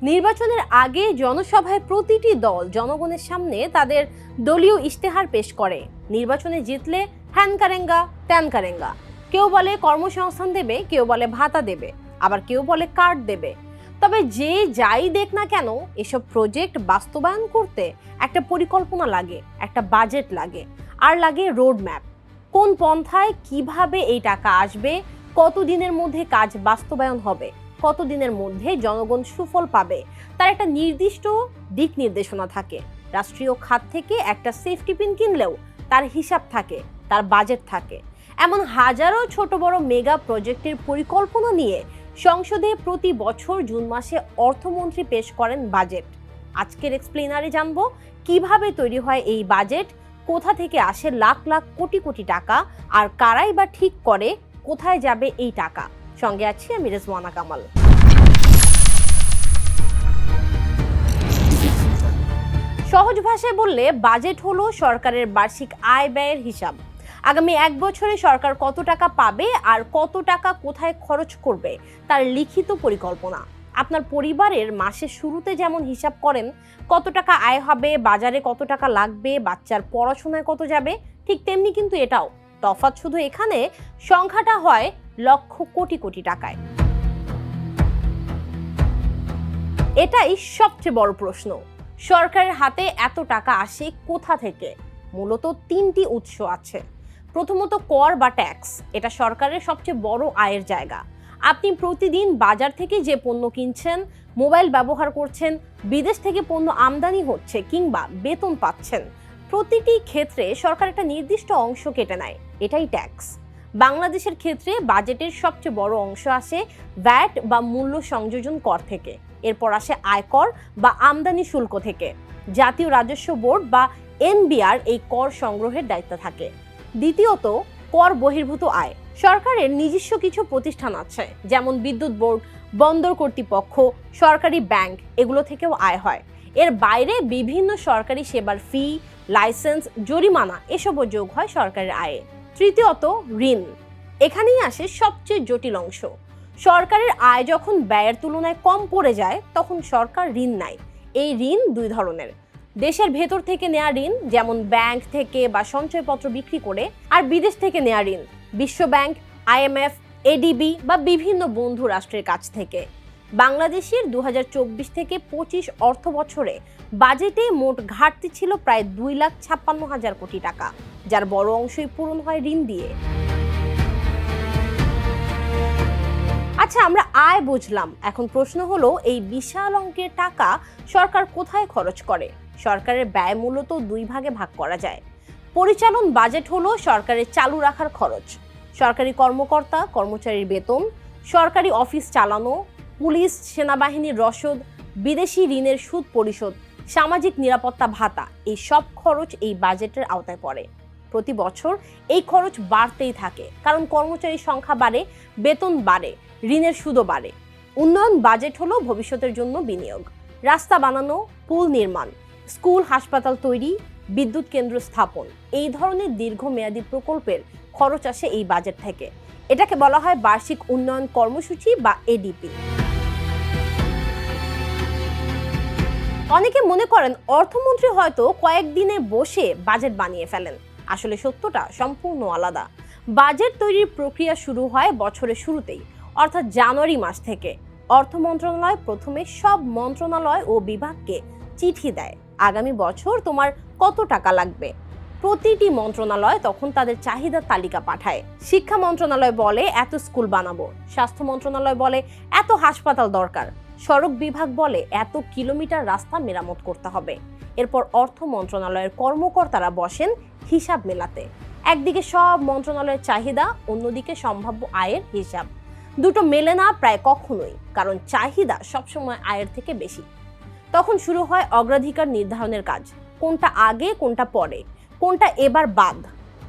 নির্বাচনের আগে জনসভায় প্রতিটি দল জনগণের সামনে তাদের দলীয় ইশতেহার পেশ করে। নির্বাচনে জিতলে হ্যান কারেঙ্গা ত্যান কারেঙ্গা, কেউ বলে কর্মসংস্থান দেবে, কেউ বলে ভাতা দেবে, আবার কেউ বলে কার্ড দেবে। তবে যে যাই দেখ না কেন, এসব প্রজেক্ট বাস্তবায়ন করতে একটা পরিকল্পনা লাগে, একটা বাজেট লাগে, আর লাগে রোড ম্যাপ। কোন পন্থায় কিভাবে এই টাকা আসবে, কতদিনের মধ্যে কাজ বাস্তবায়ন হবে, কতদিনের মধ্যে জনগণ সুফল পাবে, তার একটা নির্দিষ্ট দিক নির্দেশনা থাকে। রাষ্ট্রীয় খাত থেকে একটা সেফটি পিন কিনলেও তার হিসাব থাকে, তার বাজেট থাকে। এমন হাজারো ছোট বড় মেগা প্রজেক্টের পরিকল্পনা নিয়ে সংসদে প্রতি বছর জুন মাসে অর্থমন্ত্রী পেশ করেন বাজেট। আজকের এক্সপ্লেনারে জানবো কিভাবে তৈরি হয় এই বাজেট, কোথা থেকে আসে লাখ লাখ কোটি কোটি টাকা, আর কারাই বা ঠিক করে কোথায় যাবে এই টাকা। সঙ্গে আছি আমি রেজওয়ানা কামাল। সহজ ভাষায় বললে বাজেট হলো সরকারের বার্ষিক আয় ব্যয়ের হিসাব। আগামী এক বছরে সরকার কত টাকা পাবে আর কত টাকা কোথায় খরচ করবে তার লিখিত পরিকল্পনা। আপনার পরিবারের মাসের শুরুতে যেমন হিসাব করেন কত টাকা আয় হবে, বাজারে কত টাকা লাগবে, বাচ্চার পড়াশোনায় কত যাবে, ঠিক তেমনি কিন্তু এটাও। তফাৎ শুধু এখানে সংখ্যাটা হয় লক্ষ কোটি কোটি টাকায়। এটাই সবচেয়ে বড় প্রশ্ন, সরকারের হাতে এত টাকা আসে কোথা থেকে? মূলত তিনটি উৎস আছে। প্রথমত কর বা ট্যাক্স, এটা সরকারের সবচেয়ে বড় আয়ের জায়গা। আপনি প্রতিদিন বাজার থেকে যে পণ্য কিনছেন, মোবাইল ব্যবহার করছেন, বিদেশ থেকে পণ্য আমদানি হচ্ছে কিংবা বেতন পাচ্ছেন, প্রতিটি ক্ষেত্রে সরকার একটা নির্দিষ্ট অংশ কেটে নেয়, এটাই ট্যাক্স। বাংলাদেশের ক্ষেত্রে বাজেটের সবচেয়ে বড় অংশ আসে ভ্যাট বা মূল্য সংযোজন কর থেকে। এরপর আসে আয়কর বা আমদানি শুল্ক থেকে। জাতীয় রাজস্ব বোর্ড বা এনবিআর এই কর সংগ্রহের দায়িত্ব থাকে। দ্বিতীয়ত কর বহির্ভূত আয়। সরকারের নিজস্ব কিছু প্রতিষ্ঠান আছে, যেমন বিদ্যুৎ বোর্ড, বন্দর কর্তৃপক্ষ, সরকারি ব্যাংক, এগুলো থেকেও আয় হয়। এর বাইরে বিভিন্ন সরকারি সেবার ফি, লাইসেন্স, জরিমানা এসবও যোগ হয় সরকারের আয়ে। তৃতীয়ত ঋণ। এখানেই আসে সবচেয়ে জটিল অংশ। সরকারের আয় যখন ব্যয়ের তুলনায় কম পড়ে যায় তখন সরকার ঋণ নেয়। এই ঋণ দুই ধরনের, দেশের ভেতর থেকে নেওয়া ঋণ, যেমন ব্যাংক থেকে বা সঞ্চয়পত্র বিক্রি করে, আর বিদেশ থেকে নেওয়া ঋণ, বিশ্ব ব্যাংক, IMF, ADB বা বিভিন্ন বন্ধু রাষ্ট্রের কাছ থেকে। বাংলাদেশের 2024 থেকে 25 অর্থ বছরে বাজেটে মোট ঘাটতি ছিল প্রায় 2,56,000 কোটি টাকা, যার বড় অংশই পূরণ হয় ঋণ দিয়ে। আচ্ছা, আমরা আয় বুঝলাম, এখন প্রশ্ন হলো এই বিশাল অঙ্কের টাকা সরকার কোথায় খরচ করে? সরকারের ব্যয় মূলত দুই ভাগে ভাগ করা যায়। পরিচালন বাজেট হলো সরকারের চালু রাখার খরচ, সরকারি কর্মকর্তা কর্মচারীর বেতন, সরকারি অফিস চালানো, পুলিশ সেনাবাহিনীর রসদ, বিদেশি ঋণের সুদ পরিশোধ, সামাজিক নিরাপত্তা ভাতা, এই সব খরচ এই বাজেটের আওতায় পড়ে। প্রতি বছর এই খরচ বাড়তেই থাকে, কারণ কর্মচারীর সংখ্যা বাড়ে, বেতন বাড়ে, ঋণের সুদও বাড়ে। উন্নয়ন বাজেট হলো ভবিষ্যতের জন্য বিনিয়োগ। রাস্তা বানানো, পুল নির্মাণ, স্কুল হাসপাতাল তৈরি, বিদ্যুৎ কেন্দ্র স্থাপন, এই ধরনের দীর্ঘমেয়াদী প্রকল্পের খরচ আসে এই বাজেট থেকে। এটাকে বলা হয় বার্ষিক উন্নয়ন কর্মসূচি বা ADP। অনেকে মনে করেন অর্থমন্ত্রী হয়তো কয়েকদিনে বসে বাজেট বানিয়ে ফেলেন। আসলে সত্যটা সম্পূর্ণ আলাদা। বাজেট তৈরির প্রক্রিয়া শুরু হয় বছরের শুরুতেই, অর্থাৎ জানুয়ারি মাস থেকে। অর্থ মন্ত্রণালয় প্রথমে সব মন্ত্রণালয় ও বিভাগকে চিঠি দেয়, আগামী বছর তোমার কত টাকা লাগবে। প্রতিটি মন্ত্রণালয় তখন তাদের চাহিদার তালিকা পাঠায়। শিক্ষা মন্ত্রণালয় বলে এত স্কুল বানাবো, স্বাস্থ্য মন্ত্রণালয় বলে এত হাসপাতাল দরকার, সড়ক বিভাগ বলে এত কিলোমিটার রাস্তা মেরামত করতে হবে। এরপর অর্থ মন্ত্রণালয়ের কর্মকর্তারা বসেন হিসাব মেলাতে। একদিকে সব মন্ত্রণালয়ের চাহিদা, অন্যদিকে সম্ভাব্য আয়ের হিসাব। দুটো মেলে না প্রায় কখনোই, কারণ চাহিদা সবসময় আয়ের থেকে বেশি। তখন শুরু হয় অগ্রাধিকার নির্ধারণের কাজ, কোনটা আগে কোনটা পরে, কোনটা এবার বাদ।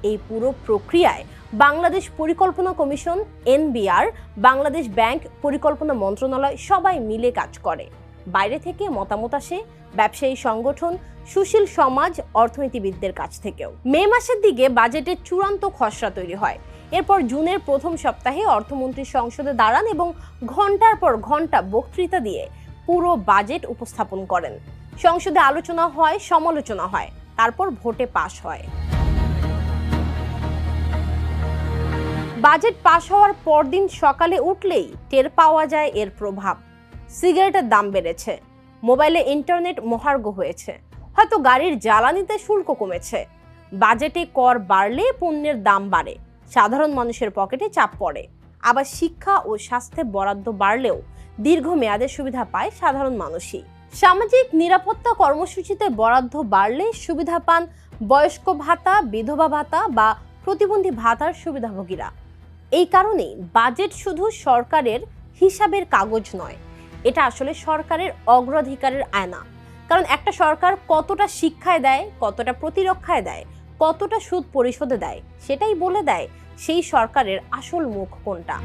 এই পুরো প্রক্রিয়ায় বাংলাদেশ পরিকল্পনা কমিশন, NBR, বাংলাদেশ ব্যাংক, পরিকল্পনা মন্ত্রণালয় সবাই মিলে কাজ করে। বাইরে থেকে মতামত আসে ব্যবসায়ী সংগঠন, সুশীল সমাজ, অর্থনীতিবিদদের কাছ থেকেও। মে মাসের দিকে বাজেটের চূড়ান্ত খসড়া তৈরি হয়। এরপর জুনের প্রথম সপ্তাহে অর্থমন্ত্রী সংসদে দাঁড়ান এবং ঘন্টার পর ঘন্টা বক্তৃতা দিয়ে পুরো বাজেট উপস্থাপন করেন। সংসদে আলোচনা হয়, সমালোচনা হয়, তারপর ভোটে পাশ হয়। বাজেট পাশ হওয়ার পরদিন সকালে উঠলেই টের পাওয়া যায় এর প্রভাব। সিগারেটের দাম বেড়েছে, মোবাইলে ইন্টারনেট মহার্ঘ হয়েছে, হয়তো গাড়ির জ্বালানিতে শুল্ক কমেছে। বাজেটে কর বাড়লে পণ্যের দাম বাড়ে, সাধারণ মানুষের পকেটে চাপ পড়ে। আবার শিক্ষা ও স্বাস্থ্যে বরাদ্দ বাড়লেও দীর্ঘমেয়াদে সুবিধা পায় সাধারণ মানুষই। সামাজিক নিরাপত্তা কর্মসূচিতে বরাদ্দ বাড়লে সুবিধা পান বয়স্ক ভাতা, বিধবা ভাতা বা প্রতিবন্ধী ভাতার সুবিধাভোগীরা। এই কারণেই বাজেট শুধু সরকারের হিসাবের কাগজ নয়, এটা আসলে সরকারের অগ্রাধিকারের আয়না। কারণ একটা সরকার কতটা শিক্ষায় দেয়, কতটা প্রতিরক্ষায় দেয়, কতটা সুদ পরিশোধে দেয়, সেটাই বলে দেয় সেই সরকারের আসল মুখ কোনটা।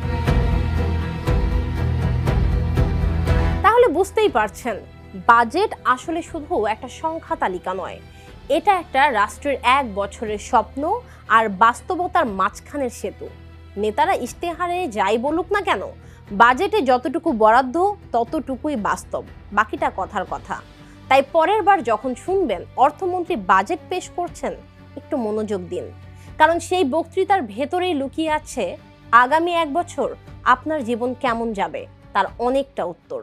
তাহলে বুঝতেই পারছেন, বাজেট আসলে শুধু একটা সংখ্যা তালিকা নয়, এটা একটা রাষ্ট্রের 1 বছরের স্বপ্ন আর বাস্তবতার মাঝখানের সেতু। নেতারা ইশতেহারে যাই বলুক না কেন, বাজেটে যতটুকু বরাদ্দ ততটুকুই বাস্তব, বাকিটা কথার কথা। তাই পরের বার যখন শুনবেন অর্থমন্ত্রী বাজেট পেশ করছেন, একটু মনোযোগ দিন, কারণ সেই বক্তৃতার ভেতরেই লুকিয়ে আছে আগামী 1 বছর আপনার জীবন কেমন যাবে তার অনেকটা উত্তর।